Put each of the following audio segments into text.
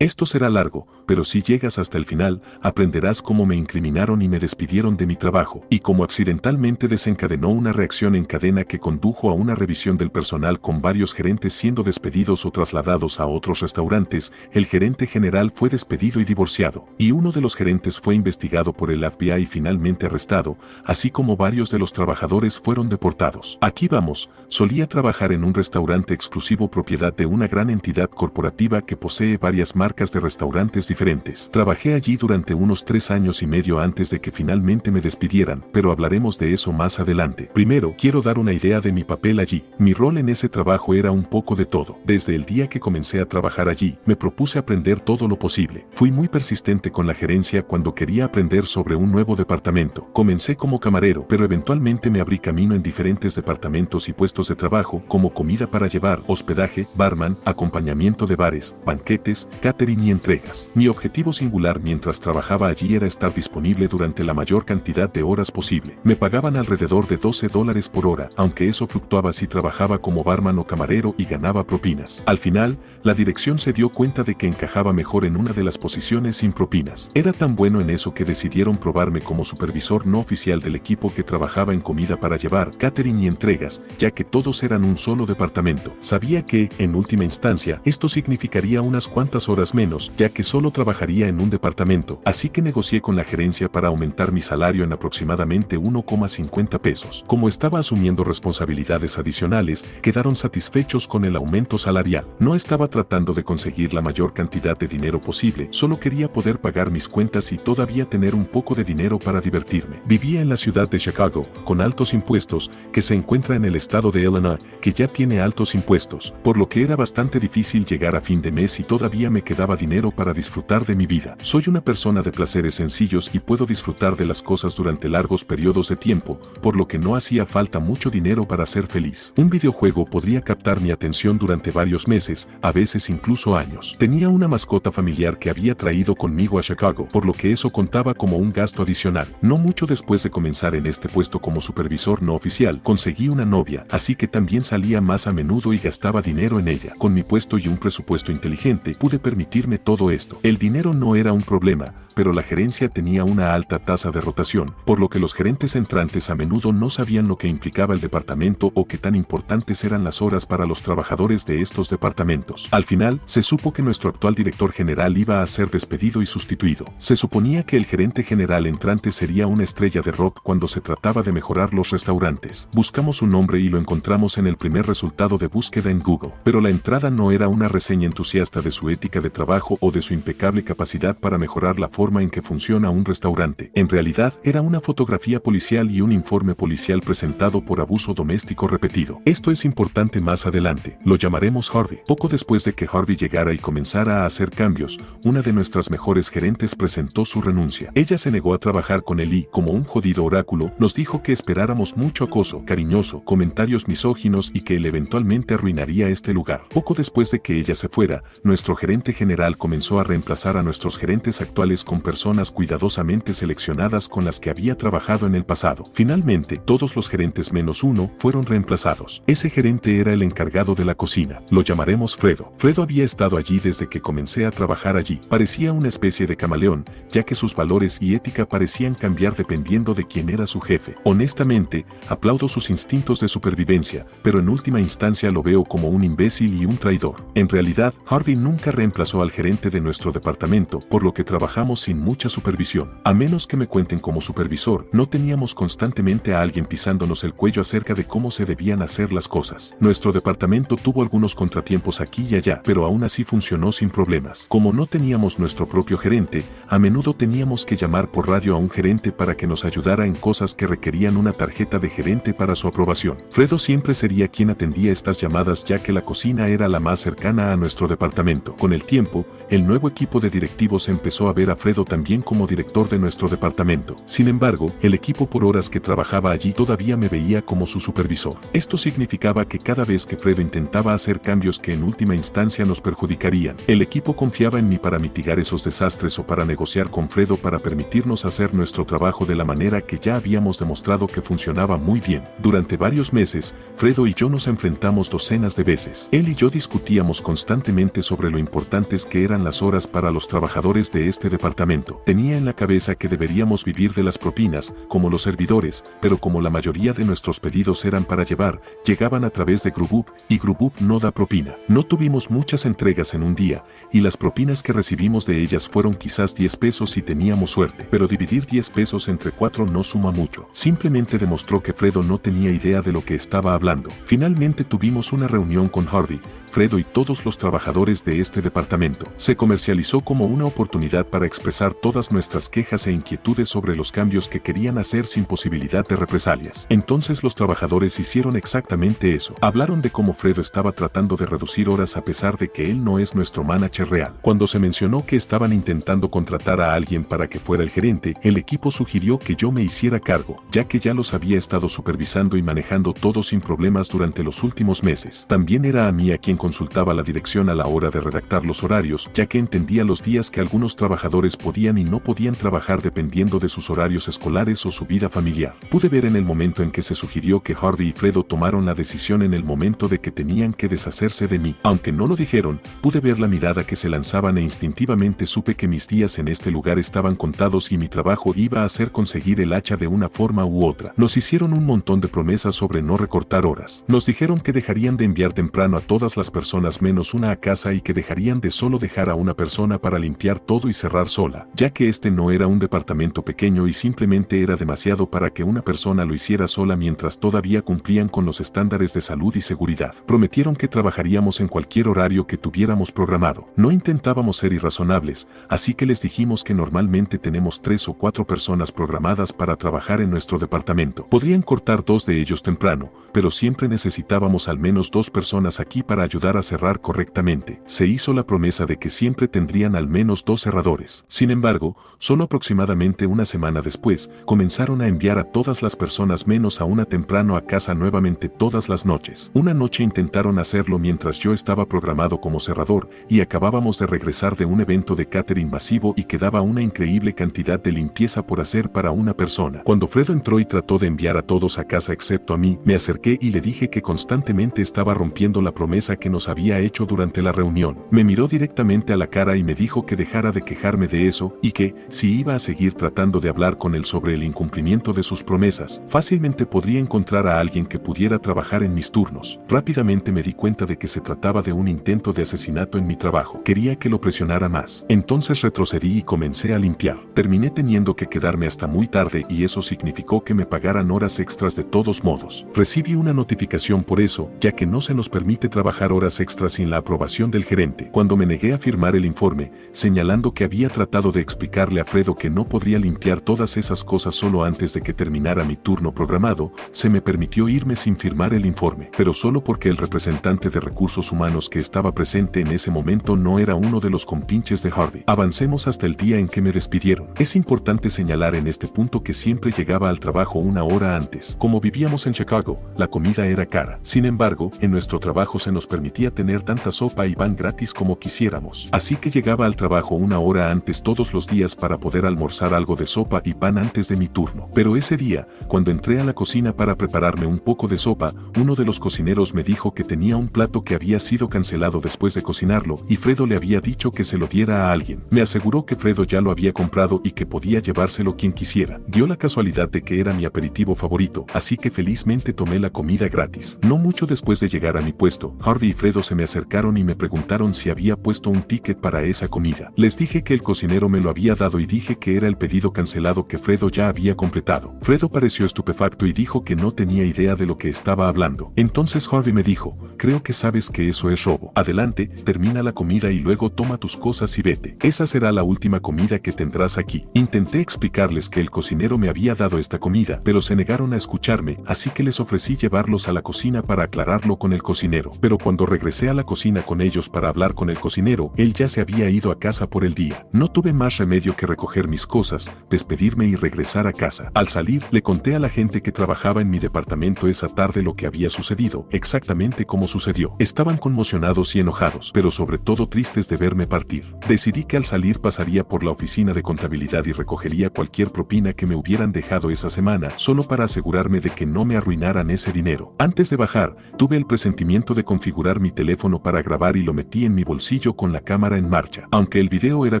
Esto será largo, pero si llegas hasta el final, aprenderás cómo me incriminaron y me despidieron de mi trabajo, y cómo accidentalmente desencadenó una reacción en cadena que condujo a una revisión del personal con varios gerentes siendo despedidos o trasladados a otros restaurantes. El gerente general fue despedido y divorciado, y uno de los gerentes fue investigado por el FBI y finalmente arrestado, así como varios de los trabajadores fueron deportados. Aquí vamos, solía trabajar en un restaurante exclusivo propiedad de una gran entidad corporativa que posee varias marcas de restaurantes diferentes. Trabajé allí durante unos 3 años y medio antes de que finalmente me despidieran, pero hablaremos de eso más adelante. Primero, quiero dar una idea de mi papel allí. Mi rol en ese trabajo era un poco de todo. Desde el día que comencé a trabajar allí, me propuse aprender todo lo posible. Fui muy persistente con la gerencia cuando quería aprender sobre un nuevo departamento. Comencé como camarero, pero eventualmente me abrí camino en diferentes departamentos y puestos de trabajo, como comida para llevar, hospedaje, barman, acompañamiento de bares, banquetes, catering y entregas. Mi objetivo singular mientras trabajaba allí era estar disponible durante la mayor cantidad de horas posible. Me pagaban alrededor de $12 por hora, aunque eso fluctuaba si trabajaba como barman o camarero y ganaba propinas. Al final, la dirección se dio cuenta de que encajaba mejor en una de las posiciones sin propinas. Era tan bueno en eso que decidieron probarme como supervisor no oficial del equipo que trabajaba en comida para llevar, catering y entregas, ya que todos eran un solo departamento. Sabía que, en última instancia, esto significaría unas cuantas horas menos, ya que solo trabajaría en un departamento, así que negocié con la gerencia para aumentar mi salario en aproximadamente 1,50 pesos. Como estaba asumiendo responsabilidades adicionales, quedaron satisfechos con el aumento salarial. No estaba tratando de conseguir la mayor cantidad de dinero posible, solo quería poder pagar mis cuentas y todavía tener un poco de dinero para divertirme. Vivía en la ciudad de Chicago, con altos impuestos, que se encuentra en el estado de Illinois, que ya tiene altos impuestos, por lo que era bastante difícil llegar a fin de mes y todavía me quedaba dinero para disfrutar de mi vida. Soy una persona de placeres sencillos y puedo disfrutar de las cosas durante largos periodos de tiempo, por lo que no hacía falta mucho dinero para ser feliz. Un videojuego podría captar mi atención durante varios meses, a veces incluso años. Tenía una mascota familiar que había traído conmigo a Chicago, por lo que eso contaba como un gasto adicional. No mucho después de comenzar en este puesto como supervisor no oficial, conseguí una novia, así que también salía más a menudo y gastaba dinero en ella. Con mi puesto y un presupuesto inteligente, pude permitirme todo esto. El dinero no era un problema, pero la gerencia tenía una alta tasa de rotación, por lo que los gerentes entrantes a menudo no sabían lo que implicaba el departamento o qué tan importantes eran las horas para los trabajadores de estos departamentos. Al final, se supo que nuestro actual director general iba a ser despedido y sustituido. Se suponía que el gerente general entrante sería una estrella de rock cuando se trataba de mejorar los restaurantes. Buscamos su nombre y lo encontramos en el primer resultado de búsqueda en Google, pero la entrada no era una reseña entusiasta de su ética de trabajo o de su impecable capacidad para mejorar la forma en que funciona un restaurante. En realidad, era una fotografía policial y un informe policial presentado por abuso doméstico repetido. Esto es importante más adelante. Lo llamaremos Harvey. Poco después de que Harvey llegara y comenzara a hacer cambios, una de nuestras mejores gerentes presentó su renuncia. Ella se negó a trabajar con él y, como un jodido oráculo, nos dijo que esperáramos mucho acoso cariñoso, comentarios misóginos y que él eventualmente arruinaría este lugar. Poco después de que ella se fuera, nuestro gerente general comenzó a reemplazar a nuestros gerentes actuales con personas cuidadosamente seleccionadas con las que había trabajado en el pasado. Finalmente, todos los gerentes menos uno fueron reemplazados. Ese gerente era el encargado de la cocina. Lo llamaremos Fredo. Fredo había estado allí desde que comencé a trabajar allí. Parecía una especie de camaleón, ya que sus valores y ética parecían cambiar dependiendo de quién era su jefe. Honestamente, aplaudo sus instintos de supervivencia, pero en última instancia lo veo como un imbécil y un traidor. En realidad, Harvey nunca reemplazó al gerente de nuestro departamento, por lo que trabajamos sin mucha supervisión. A menos que me cuenten como supervisor, no teníamos constantemente a alguien pisándonos el cuello acerca de cómo se debían hacer las cosas. Nuestro departamento tuvo algunos contratiempos aquí y allá, pero aún así funcionó sin problemas. Como no teníamos nuestro propio gerente, a menudo teníamos que llamar por radio a un gerente para que nos ayudara en cosas que requerían una tarjeta de gerente para su aprobación. Fredo siempre sería quien atendía estas llamadas ya que la cocina era la más cercana a nuestro departamento. Con el tiempo, el nuevo equipo de directivos empezó a ver a Fredo Fredo también como director de nuestro departamento. Sin embargo, el equipo por horas que trabajaba allí todavía me veía como su supervisor. Esto significaba que cada vez que Fredo intentaba hacer cambios que en última instancia nos perjudicarían, el equipo confiaba en mí para mitigar esos desastres o para negociar con Fredo para permitirnos hacer nuestro trabajo de la manera que ya habíamos demostrado que funcionaba muy bien. Durante varios meses, Fredo y yo nos enfrentamos docenas de veces. Él y yo discutíamos constantemente sobre lo importantes que eran las horas para los trabajadores de este departamento. Tenía en la cabeza que deberíamos vivir de las propinas, como los servidores, pero como la mayoría de nuestros pedidos eran para llevar, llegaban a través de Grubhub, y Grubhub no da propina. No tuvimos muchas entregas en un día, y las propinas que recibimos de ellas fueron quizás 10 pesos si teníamos suerte, pero dividir 10 pesos entre 4 no suma mucho. Simplemente demostró que Fredo no tenía idea de lo que estaba hablando. Finalmente tuvimos una reunión con Harvey, Fredo y todos los trabajadores de este departamento. Se comercializó como una oportunidad para expresar todas nuestras quejas e inquietudes sobre los cambios que querían hacer sin posibilidad de represalias. Entonces los trabajadores hicieron exactamente eso. Hablaron de cómo Fredo estaba tratando de reducir horas a pesar de que él no es nuestro manager real. Cuando se mencionó que estaban intentando contratar a alguien para que fuera el gerente, el equipo sugirió que yo me hiciera cargo, ya que ya los había estado supervisando y manejando todo sin problemas durante los últimos meses. También era a mí a quien consultaba la dirección a la hora de redactar los horarios, ya que entendía los días que algunos trabajadores podían y no podían trabajar dependiendo de sus horarios escolares o su vida familiar. Pude ver en el momento en que se sugirió que Harvey y Fredo tomaron la decisión en el momento de que tenían que deshacerse de mí. Aunque no lo dijeron, pude ver la mirada que se lanzaban e instintivamente supe que mis días en este lugar estaban contados y mi trabajo iba a ser conseguir el hacha de una forma u otra. Nos hicieron un montón de promesas sobre no recortar horas. Nos dijeron que dejarían de enviar temprano a todas las personas menos una a casa y que dejarían de solo dejar a una persona para limpiar todo y cerrar sola, ya que este no era un departamento pequeño y simplemente era demasiado para que una persona lo hiciera sola mientras todavía cumplían con los estándares de salud y seguridad. Prometieron que trabajaríamos en cualquier horario que tuviéramos programado. No intentábamos ser irrazonables, así que les dijimos que normalmente tenemos 3 o 4 personas programadas para trabajar en nuestro departamento. Podrían cortar 2 de ellos temprano, pero siempre necesitábamos al menos 2 personas aquí para ayudar a cerrar correctamente. Se hizo la promesa de que siempre tendrían al menos 2 cerradores. Sin embargo, solo aproximadamente una semana después, comenzaron a enviar a todas las personas menos a una temprano a casa nuevamente todas las noches. Una noche intentaron hacerlo mientras yo estaba programado como cerrador y acabábamos de regresar de un evento de catering masivo y quedaba una increíble cantidad de limpieza por hacer para una persona. Cuando Fredo entró y trató de enviar a todos a casa excepto a mí, me acerqué y le dije que constantemente estaba rompiendo la promesa que nos había hecho durante la reunión. Me miró directamente a la cara y me dijo que dejara de quejarme de eso y que, si iba a seguir tratando de hablar con él sobre el incumplimiento de sus promesas, fácilmente podría encontrar a alguien que pudiera trabajar en mis turnos. Rápidamente me di cuenta de que se trataba de un intento de asesinato en mi trabajo. Quería que lo presionara más. Entonces retrocedí y comencé a limpiar. Terminé teniendo que quedarme hasta muy tarde y eso significó que me pagaran horas extras de todos modos. Recibí una notificación por eso, ya que no se nos permite trabajar horas extras sin la aprobación del gerente. Cuando me negué a firmar el informe, señalando que había tratado de explicarle a Fredo que no podría limpiar todas esas cosas solo antes de que terminara mi turno programado, se me permitió irme sin firmar el informe, pero solo porque el representante de recursos humanos que estaba presente en ese momento no era uno de los compinches de Harvey. Avancemos hasta el día en que me despidieron. Es importante señalar en este punto que siempre llegaba al trabajo una hora antes. Como vivíamos en Chicago, la comida era cara. Sin embargo, en nuestro trabajo se nos permitía tener tanta sopa y pan gratis como quisiéramos. Así que llegaba al trabajo una hora antes todos los días para poder almorzar algo de sopa y pan antes de mi turno. Pero ese día, cuando entré a la cocina para prepararme un poco de sopa, uno de los cocineros me dijo que tenía un plato que había sido cancelado después de cocinarlo y Fredo le había dicho que se lo diera a alguien. Me aseguró que Fredo ya lo había comprado y que podía llevárselo quien quisiera. Dio la casualidad de que era mi aperitivo favorito, así que felizmente tomé la comida gratis. No mucho después de llegar a mi puesto, Harvey y Fredo se me acercaron y me preguntaron si había puesto un ticket para esa comida. Les dije que el cocinero me lo había dado y dije que era el pedido cancelado que Fredo ya había completado. Fredo pareció estupefacto y dijo que no tenía idea de lo que estaba hablando. Entonces Harvey me dijo, creo que sabes que eso es robo. Adelante, termina la comida y luego toma tus cosas y vete. Esa será la última comida que tendrás aquí. Intenté explicarles que el cocinero me había dado esta comida, pero se negaron a escucharme, así que les ofrecí llevarlos a la cocina para aclararlo con el cocinero. Pero cuando regresé a la cocina con ellos para hablar con el cocinero, él ya se había ido a casa por el día. No tuve tuve más remedio que recoger mis cosas, despedirme y regresar a casa. Al salir, le conté a la gente que trabajaba en mi departamento esa tarde lo que había sucedido, exactamente como sucedió. Estaban conmocionados y enojados, pero sobre todo tristes de verme partir. Decidí que al salir pasaría por la oficina de contabilidad y recogería cualquier propina que me hubieran dejado esa semana, solo para asegurarme de que no me arruinaran ese dinero. Antes de bajar, tuve el presentimiento de configurar mi teléfono para grabar y lo metí en mi bolsillo con la cámara en marcha. Aunque el video era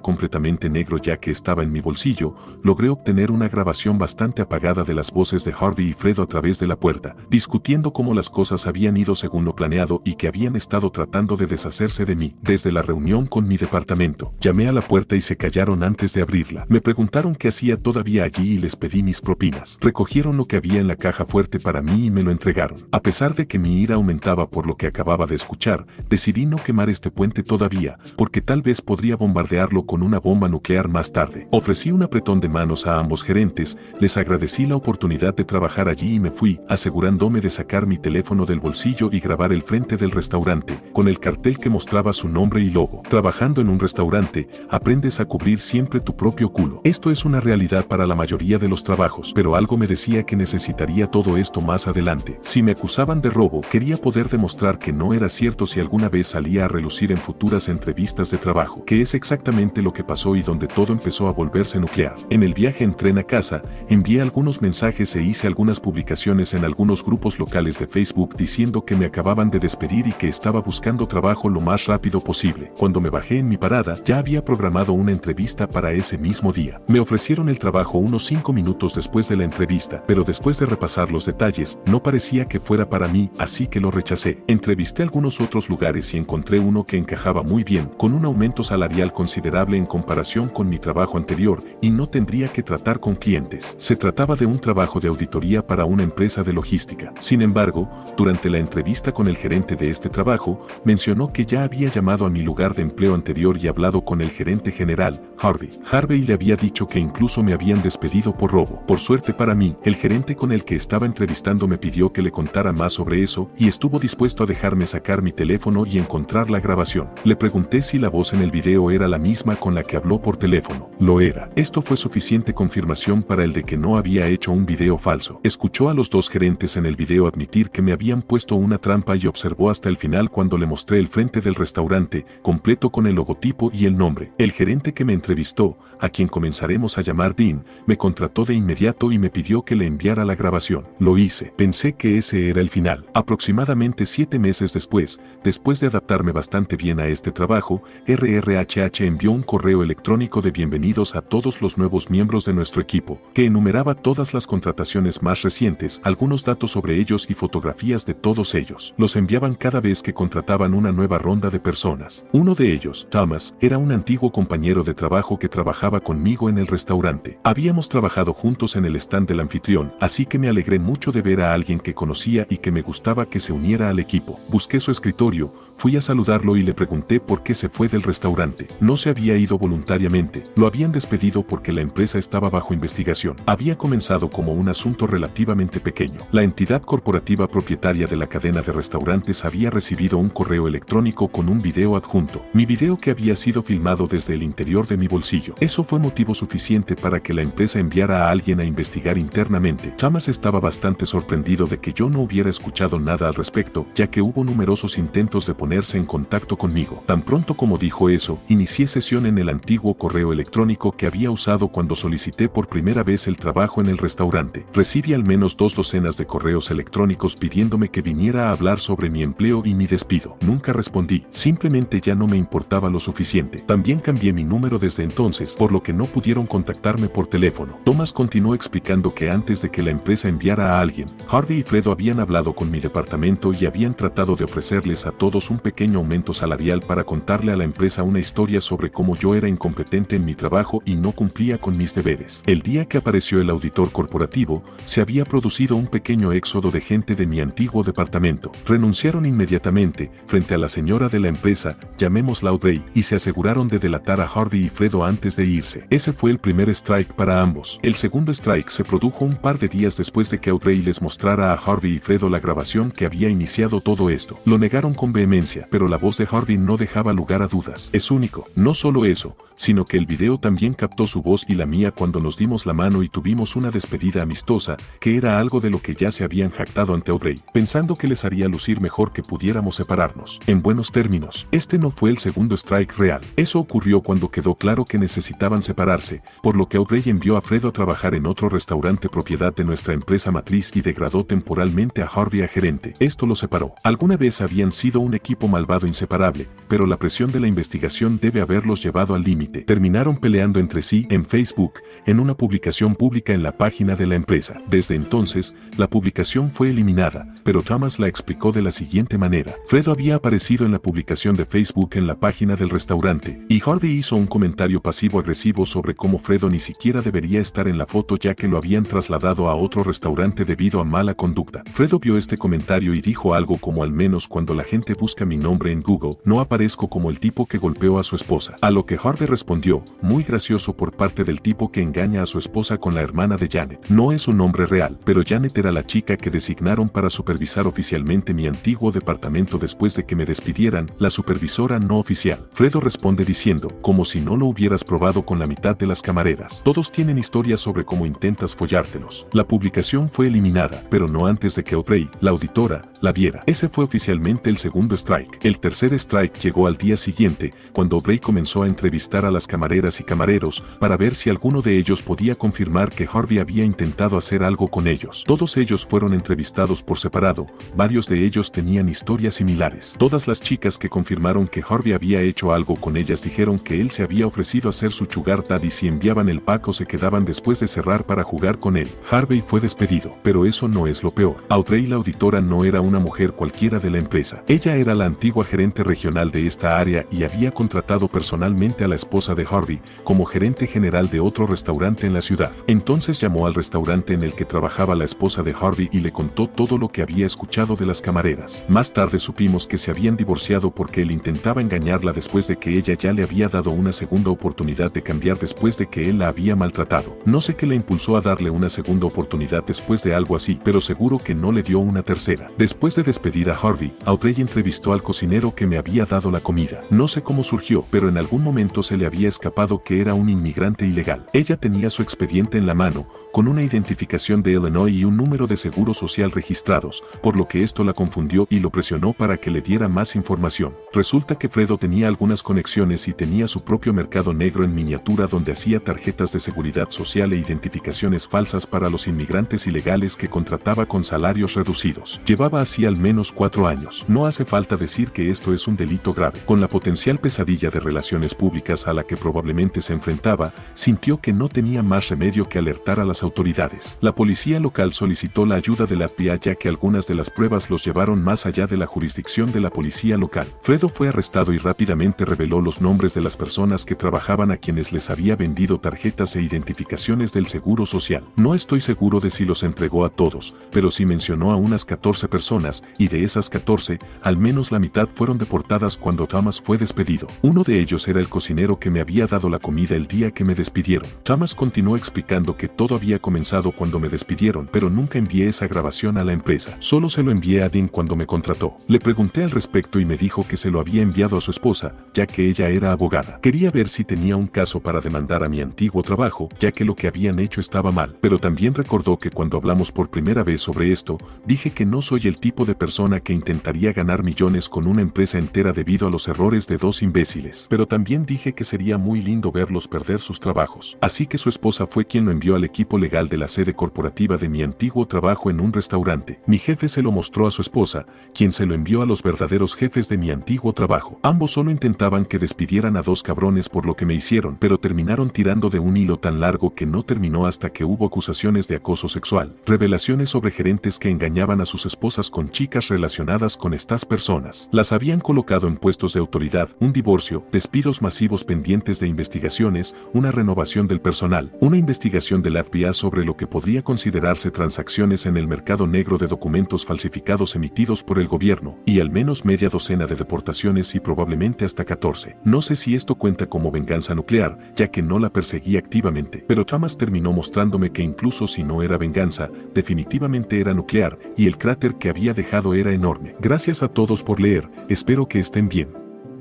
completamente negro ya que estaba en mi bolsillo, logré obtener una grabación bastante apagada de las voces de Harvey y Fredo a través de la puerta, discutiendo cómo las cosas habían ido según lo planeado y que habían estado tratando de deshacerse de mí. Desde la reunión con mi departamento, llamé a la puerta y se callaron antes de abrirla. Me preguntaron qué hacía todavía allí y les pedí mis propinas. Recogieron lo que había en la caja fuerte para mí y me lo entregaron. A pesar de que mi ira aumentaba por lo que acababa de escuchar, decidí no quemar este puente todavía, porque tal vez podría bombardearlo con una bomba nuclear más tarde. Ofrecí un apretón de manos a ambos gerentes, les agradecí la oportunidad de trabajar allí y me fui, asegurándome de sacar mi teléfono del bolsillo y grabar el frente del restaurante, con el cartel que mostraba su nombre y logo. Trabajando en un restaurante, aprendes a cubrir siempre tu propio culo. Esto es una realidad para la mayoría de los trabajos, pero algo me decía que necesitaría todo esto más adelante. Si me acusaban de robo, quería poder demostrar que no era cierto si alguna vez salía a relucir en futuras entrevistas de trabajo, que es exactamente lo que pasó y donde todo empezó a volverse nuclear. En el viaje en tren a casa, envié algunos mensajes e hice algunas publicaciones en algunos grupos locales de Facebook diciendo que me acababan de despedir y que estaba buscando trabajo lo más rápido posible. Cuando me bajé en mi parada, ya había programado una entrevista para ese mismo día. Me ofrecieron el trabajo unos 5 minutos después de la entrevista, pero después de repasar los detalles, no parecía que fuera para mí, así que lo rechacé. Entrevisté algunos otros lugares y encontré uno que encajaba muy bien, con un aumento salarial considerable en comparación con mi trabajo anterior, y no tendría que tratar con clientes. Se trataba de un trabajo de auditoría para una empresa de logística. Sin embargo, durante la entrevista con el gerente de este trabajo, mencionó que ya había llamado a mi lugar de empleo anterior y hablado con el gerente general, Harvey le había dicho que incluso me habían despedido por robo. Por suerte para mí, el gerente con el que estaba entrevistando me pidió que le contara más sobre eso y estuvo dispuesto a dejarme sacar mi teléfono y encontrar la grabación. Le pregunté si la voz en el video era la misma con la que habló por teléfono. Lo era. Esto fue suficiente confirmación para el de que no había hecho un video falso. Escuchó a los dos gerentes en el video admitir que me habían puesto una trampa y observó hasta el final cuando le mostré el frente del restaurante, completo con el logotipo y el nombre. El gerente que me entrevistó, a quien comenzaremos a llamar Dean, me contrató de inmediato y me pidió que le enviara la grabación. Lo hice. Pensé que ese era el final. Aproximadamente 7 meses después de adaptarme bastante bien a este trabajo, RRHH envió un correo electrónico de bienvenidos a todos los nuevos miembros de nuestro equipo, que enumeraba todas las contrataciones más recientes, algunos datos sobre ellos y fotografías de todos ellos. Los enviaban cada vez que contrataban una nueva ronda de personas. Uno de ellos, Thomas, era un antiguo compañero de trabajo que trabajaba conmigo en el restaurante. Habíamos trabajado juntos en el stand del anfitrión, así que me alegré mucho de ver a alguien que conocía y que me gustaba que se uniera al equipo. Busqué su escritorio, fui a saludarlo y le pregunté por qué se fue del restaurante. No se había ido voluntariamente, lo habían despedido porque la empresa estaba bajo investigación. Había comenzado como un asunto relativamente pequeño. La entidad corporativa propietaria de la cadena de restaurantes había recibido un correo electrónico con un video adjunto. Mi video que había sido filmado desde el interior de mi bolsillo. Eso fue motivo suficiente para que la empresa enviara a alguien a investigar internamente. Thomas estaba bastante sorprendido de que yo no hubiera escuchado nada al respecto, ya que hubo numerosos intentos de ponerse en contacto conmigo. Tan pronto como dijo eso, inicié sesión en el antiguo correo electrónico que había usado cuando solicité por primera vez el trabajo en el restaurante. Recibí al menos 2 docenas de correos electrónicos pidiéndome que viniera a hablar sobre mi empleo y mi despido. Nunca respondí, simplemente ya no me importaba lo suficiente. También cambié mi número desde entonces, por lo que no pudieron contactarme por teléfono. Thomas continuó explicando que antes de que la empresa enviara a alguien, Harvey y Fredo habían hablado con mi departamento y habían tratado de ofrecerles a todos un pequeño aumento salarial para contarle a la empresa una historia sobre cómo yo era incompetente en mi trabajo y no cumplía con mis deberes. El día que apareció el auditor corporativo, se había producido un pequeño éxodo de gente de mi antiguo departamento. Renunciaron inmediatamente, frente a la señora de la empresa, llamémosla Audrey, y se aseguraron de delatar a Harvey y Fredo antes de irse. Ese fue el primer strike para ambos. El segundo strike se produjo un par de días después de que Audrey les mostrara a Harvey y Fredo la grabación que había iniciado todo esto. Lo negaron con vehemencia, pero la voz de Harvey no dejaba lugar a dudas. Es único. No solo eso, sino que el video también captó su voz y la mía cuando nos dimos la mano y tuvimos una despedida amistosa, que era algo de lo que ya se habían jactado ante Audrey, pensando que les haría lucir mejor que pudiéramos separarnos. En buenos términos, este no fue el segundo strike real. Eso ocurrió cuando quedó claro que necesitaban separarse, por lo que Audrey envió a Fredo a trabajar en otro restaurante propiedad de nuestra empresa matriz y degradó temporalmente a Harvey a gerente. Esto lo separó. Alguna vez habían sido un equipo malvado inseparable, pero la presión de la investigación debe haberlos llevado al límite. Terminaron peleando entre sí en Facebook, en una publicación pública en la página de la empresa. Desde entonces, la publicación fue eliminada, pero Thomas la explicó de la siguiente manera. Fredo había aparecido en la publicación de Facebook en la página del restaurante, y Harvey hizo un comentario pasivo-agresivo sobre cómo Fredo ni siquiera debería estar en la foto ya que lo habían trasladado a otro restaurante debido a mala conducta. Fredo vio este comentario y dijo algo como: al menos cuando la gente busca mi nombre en Google, no aparezco como el tipo que golpeó a su esposa. A lo que Harvey respondió: muy gracioso por parte del tipo que engaña a su esposa con la hermana de Janet. No es un nombre real, pero Janet era la chica que designaron para supervisar oficialmente mi antiguo departamento después de que me despidieran, la supervisora no oficial. Fredo responde diciendo: como si no lo hubieras probado con la mitad de las camareras. Todos tienen historias sobre cómo intentas follártelos. La publicación fue eliminada, pero no antes de que Audrey, la auditora, la viera. Ese fue oficialmente el segundo strike. El tercer strike llegó al día siguiente, cuando Audrey comenzó a entrevistar a las camareras y camareros para ver si alguno de ellos podía confirmar que Harvey había intentado hacer algo con ellos. Todos ellos fueron entrevistados por separado, varios de ellos tenían historias similares. Todas las chicas que confirmaron que Harvey había hecho algo con ellas dijeron que él se había ofrecido a ser su sugar daddy si enviaban el pack o se quedaban después de cerrar para jugar con él. Harvey fue despedido, pero eso no es lo peor. Audrey, la auditora, no era una mujer cualquiera de la empresa. Ella era la antigua gerente regional de esta área y había contratado personalmente a la esposa de Harvey como gerente general de otro restaurante en la ciudad. Entonces llamó al restaurante en el que trabajaba la esposa de Harvey y le contó todo lo que había escuchado de las camareras. Más tarde supimos que se habían divorciado porque él intentaba engañarla después de que ella ya le había dado una segunda oportunidad de cambiar después de que él la había maltratado. No sé qué le impulsó a darle una segunda oportunidad después de algo así, pero seguro que no le dio una tercera. Después de despedir a Harvey, Audrey entrevistó al cocinero que me había dado la comida. No sé cómo surgió, pero en algún momento se le había escapado que era un inmigrante ilegal. Ella tenía su expediente en la mano, con una identificación de Illinois y un número de seguro social registrados, por lo que esto la confundió y lo presionó para que le diera más información. Resulta que Fredo tenía algunas conexiones y tenía su propio mercado negro en miniatura donde hacía tarjetas de seguridad social e identificaciones falsas para los inmigrantes ilegales que contrataba con salarios reducidos. Llevaba así al menos 4 años. No hace falta decir que esto es un delito grave. Con la potencial pesadilla de relaciones públicas a la que probablemente se enfrentaba, sintió que no tenía más remedio que alertar a las autoridades. La policía local solicitó la ayuda de la FBI ya que algunas de las pruebas los llevaron más allá de la jurisdicción de la policía local. Fredo fue arrestado y rápidamente reveló los nombres de las personas que trabajaban a quienes les había vendido tarjetas e identificaciones del seguro social. No estoy seguro de si los entregó a todos, pero sí mencionó a unas 14 personas, y de esas 14, al menos la mitad fueron deportadas cuando Thomas fue despedido. Uno de ellos era el cocinero que me había dado la comida el día que me despidieron. Thomas continuó explicando que todo había comenzado cuando me despidieron, pero nunca envié esa grabación a la empresa. Solo se lo envié a Dean cuando me contrató. Le pregunté al respecto y me dijo que se lo había enviado a su esposa, ya que ella era abogada. Quería ver si tenía un caso para demandar a mi antiguo trabajo, ya que lo que habían hecho estaba mal, pero también recordó que cuando hablamos por primera vez sobre esto, dije que no soy el tipo de persona que intentaría ganar millones con una empresa entera debido a los errores de 2 imbéciles. Pero también dije que sería muy lindo verlos perder sus trabajos. Así que su esposa fue quien lo envió al equipo legal de la sede corporativa de mi antiguo trabajo en un restaurante. Mi jefe se lo mostró a su esposa, quien se lo envió a los verdaderos jefes de mi antiguo trabajo. Ambos solo intentaban que despidieran a 2 cabrones por lo que me hicieron, pero terminaron tirando de un hilo tan largo que no terminó hasta que hubo acusaciones de acoso sexual, revelaciones sobre gerentes que engañaban a sus esposas con chicas relacionadas con estas personas. Las habían colocado en puestos de autoridad, un divorcio, despidos masivos pendientes de investigaciones, una renovación del personal, una investigación del FBI sobre lo que podría considerarse transacciones en el mercado negro de documentos falsificados emitidos por el gobierno, y al menos media docena de deportaciones y probablemente hasta 14. No sé si esto cuenta como venganza nuclear, ya que no la perseguí activamente, pero Thomas terminó mostrándome que incluso si no era venganza, definitivamente era nuclear, y el cráter que había dejado era enorme. Gracias a todos por leer, espero que estén bien.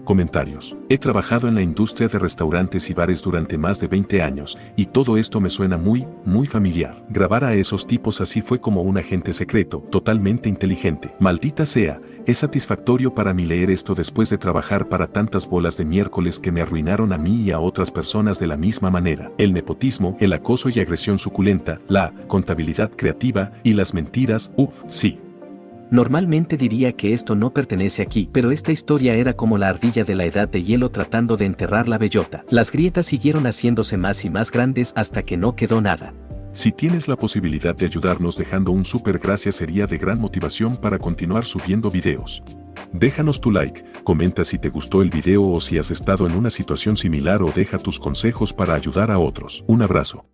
Comentarios. He trabajado en la industria de restaurantes y bares durante más de 20 años, y todo esto me suena muy familiar. Grabar a esos tipos así fue como un agente secreto, totalmente inteligente. Maldita sea, es satisfactorio para mí leer esto después de trabajar para tantas bolas de miércoles que me arruinaron a mí y a otras personas de la misma manera. El nepotismo, el acoso y agresión suculenta, la contabilidad creativa y las mentiras, sí. Normalmente diría que esto no pertenece aquí, pero esta historia era como la ardilla de la edad de hielo tratando de enterrar la bellota. Las grietas siguieron haciéndose más y más grandes hasta que no quedó nada. Si tienes la posibilidad de ayudarnos dejando un súper gracias sería de gran motivación para continuar subiendo videos. Déjanos tu like, comenta si te gustó el video o si has estado en una situación similar o deja tus consejos para ayudar a otros. Un abrazo.